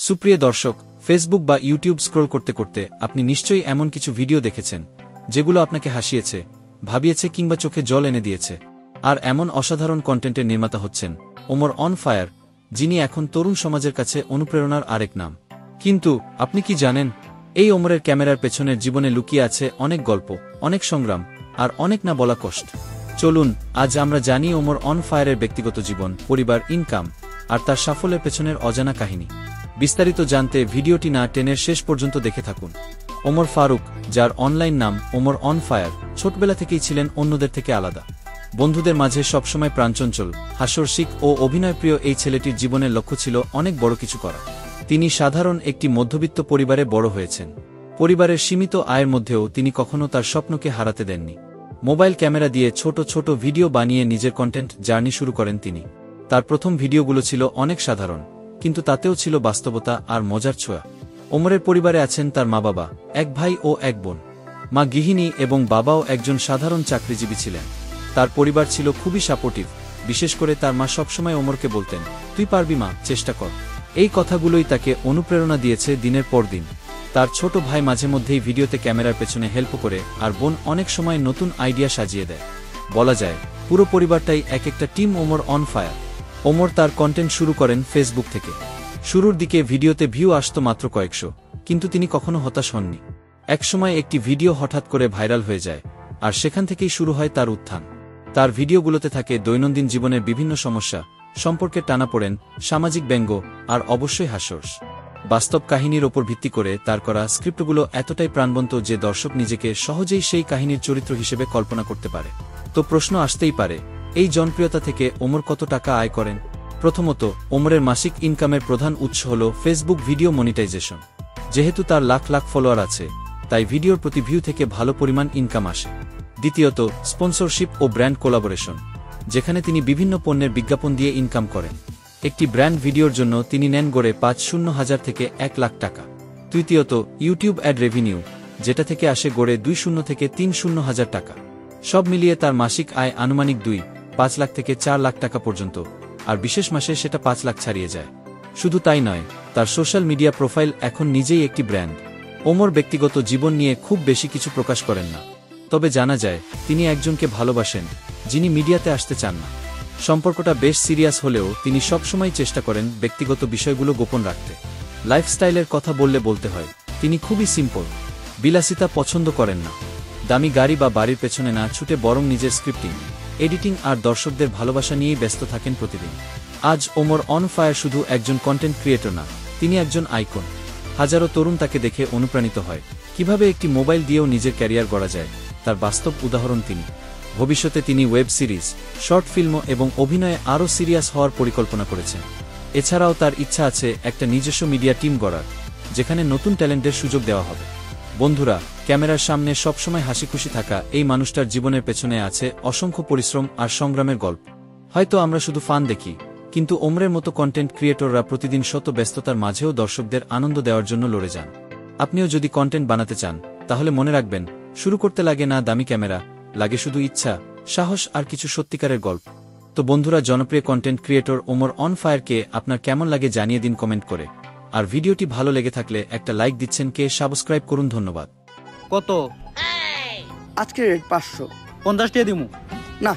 সুপ্রিয় দর্শক, ফেসবুক বা ইউটিউব স্ক্রল করতে করতে আপনি নিশ্চয়ই এমন কিছু ভিডিও দেখেছেন যেগুলো আপনাকে হাসিয়েছে, ভাবিয়েছে কিংবা চোখে জল এনে দিয়েছে। আর এমন অসাধারণ কন্টেন্টের নির্মাতা হচ্ছেন ওমর অন ফায়ার, যিনি এখন তরুণ সমাজের কাছে অনুপ্রেরণার আরেক নাম। কিন্তু আপনি কি জানেন, এই ওমরের ক্যামেরার পেছনের জীবনে লুকিয়ে আছে অনেক গল্প, অনেক সংগ্রাম আর অনেক না বলা কষ্ট। চলুন আজ আমরা জানি ওমর অন ফায়ারের ব্যক্তিগত জীবন, পরিবার, ইনকাম আর তার সাফল্যের পেছনের অজানা কাহিনী। বিস্তারিত জানতে ভিডিওটি না টেনের শেষ পর্যন্ত দেখে থাকুন। ওমর ফারুক, যার অনলাইন নাম ওমর অন ফায়ার, ছোটবেলা থেকেই ছিলেন অন্যদের থেকে আলাদা। বন্ধুদের মাঝে সবসময় প্রাণচঞ্চল, হাস্যরসিক ও অভিনয়প্রিয় এই ছেলেটির জীবনের লক্ষ্য ছিল অনেক বড় কিছু করা। তিনি সাধারণ একটি মধ্যবিত্ত পরিবারে বড় হয়েছেন। পরিবারের সীমিত আয়ের মধ্যেও তিনি কখনো তার স্বপ্নকে হারাতে দেননি। মোবাইল ক্যামেরা দিয়ে ছোট ছোট ভিডিও বানিয়ে নিজের কন্টেন্ট জার্নি শুরু করেন তিনি। তার প্রথম ভিডিওগুলো ছিল অনেক সাধারণ, কিন্তু তাতেও ছিল বাস্তবতা আর মজার ছোঁয়া। ওমরের পরিবারে আছেন তার মা-বাবা, এক ভাই ও এক বোন। মা গৃহিণী এবং বাবাও একজন সাধারণ চাকরিজীবী ছিলেন। তার পরিবার ছিল খুবই সাপোর্টিভ, বিশেষ করে তার মা সবসময় ওমরকে বলতেন, তুই পারবি মা, চেষ্টা কর। এই কথাগুলোই তাকে অনুপ্রেরণা দিয়েছে দিনের পর দিন। তার ছোট ভাই মাঝে মধ্যেই ভিডিওতে ক্যামেরার পেছনে হেল্প করে, আর বোন অনেক সময় নতুন আইডিয়া সাজিয়ে দেয়। বলা যায় পুরো পরিবারটাই এক একটা team Omar on fire. Omar তার কন্টেন্ট শুরু করেন ফেসবুক থেকে। শুরুর দিকে ভিডিওতে ভিউ আসত মাত্র কয়েকশো, কিন্তু তিনি কখনো হতাশ হননি। একসময় একটি ভিডিও হঠাৎ করে ভাইরাল হয়ে যায়, আর সেখান থেকেই শুরু হয় তার উত্থান। তার ভিডিওগুলোতে থাকে দৈনন্দিন জীবনের বিভিন্ন সমস্যা, সম্পর্কের টানাপোড়েন, সামাজিক ব্যঙ্গ আর অবশ্যই হাস্যরস। বাস্তব কাহিনীর ওপর ভিত্তি করে তার করা স্ক্রিপ্টগুলো এতটাই প্রাণবন্ত যে দর্শক নিজেকে সহজেই সেই কাহিনীর চরিত্র হিসেবে কল্পনা করতে পারে। তো প্রশ্ন আসতেই পারে, এই জনপ্রিয়তা থেকে ওমর কত টাকা আয় করেন? প্রথমত, ওমরের মাসিক ইনকামের প্রধান উৎস হল ফেসবুক ভিডিও মনিটাইজেশন। যেহেতু তার লাখ লাখ ফলোয়ার আছে, তাই ভিডিওর প্রতি ভিউ থেকে ভালো পরিমাণ ইনকাম আসে। দ্বিতীয়ত, স্পন্সরশিপ ও ব্র্যান্ড কোলাবোরেশন, যেখানে তিনি বিভিন্ন পণ্যের বিজ্ঞাপন দিয়ে ইনকাম করেন। একটি ব্র্যান্ড ভিডিওর জন্য তিনি নেন গড়ে ৫০০০০ থেকে ১ লাখ টাকা। তৃতীয়ত, ইউটিউব অ্যাড রেভিনিউ, যেটা থেকে আসে গড়ে ২০ থেকে ৩০০০০ টাকা। সব মিলিয়ে তার মাসিক আয় আনুমানিক ২-৫ লাখ থেকে ৪ লাখ টাকা পর্যন্ত, আর বিশেষ মাসে সেটা ৫ লাখ ছাড়িয়ে যায়। শুধু তাই নয়, তার সোশ্যাল মিডিয়া প্রোফাইল এখন নিজেই একটি ব্র্যান্ড। ওমর ব্যক্তিগত জীবন নিয়ে খুব বেশি কিছু প্রকাশ করেন না, তবে জানা যায় তিনি একজনকে ভালোবাসেন যিনি মিডিয়াতে আসতে চান না। সম্পর্কটা বেশ সিরিয়াস হলেও তিনি সবসময় চেষ্টা করেন ব্যক্তিগত বিষয়গুলো গোপন রাখতে। লাইফস্টাইলের কথা বলতে হয়, তিনি খুবই সিম্পল, বিলাসিতা পছন্দ করেন না। দামি গাড়ি বা বাড়ির পেছনে না ছুটে বরং নিজের স্ক্রিপ্টিং, এডিটিং আর দর্শকদের ভালোবাসা নিয়েই ব্যস্ত থাকেন প্রতিদিন। আজ ওমর অন ফায়ার শুধু একজন কন্টেন্ট ক্রিয়েটর না, তিনি একজন আইকন। হাজারো তরুণ তাকে দেখে অনুপ্রাণিত হয়। কিভাবে একটি মোবাইল দিয়েও নিজের ক্যারিয়ার গড়া যায়, তার বাস্তব উদাহরণ তিনি। ভবিষ্যতে তিনি ওয়েব সিরিজ, শর্ট ফিল্ম এবং অভিনয়ে আরও সিরিয়াস হওয়ার পরিকল্পনা করেছেন। এছাড়াও তার ইচ্ছা আছে একটা নিজস্ব মিডিয়া টিম গড়ার, যেখানে নতুন ট্যালেন্টের সুযোগ দেওয়া হবে। বন্ধুরা, ক্যামেরার সামনে সবসময় হাসিখুশি থাকা এই মানুষটার জীবনের পেছনে আছে অসংখ্য পরিশ্রম আর সংগ্রামের গল্প। হয়তো আমরা শুধু ফান দেখি, কিন্তু ওমরের মতো কন্টেন্ট ক্রিয়েটররা প্রতিদিন শত ব্যস্ততার মাঝেও দর্শকদের আনন্দ দেওয়ার জন্য লড়ে যান। আপনিও যদি কন্টেন্ট বানাতে চান, তাহলে মনে রাখবেন, শুরু করতে লাগে না দামি ক্যামেরা, লাগে শুধু ইচ্ছা, সাহস আর কিছু সত্যিকারের গল্প। তো বন্ধুরা, জনপ্রিয় কন্টেন্ট ক্রিয়েটর ওমর অন ফায়ারকে আপনার কেমন লাগে জানিয়ে দিন কমেন্ট করে। আর ভিডিওটি ভালো লেগে থাকলে একটা লাইক দিচ্ছেন, কে সাবস্ক্রাইব করুন। ধন্যবাদ। কত? আজকে রেট 500। 50 টাকা দিমু। না,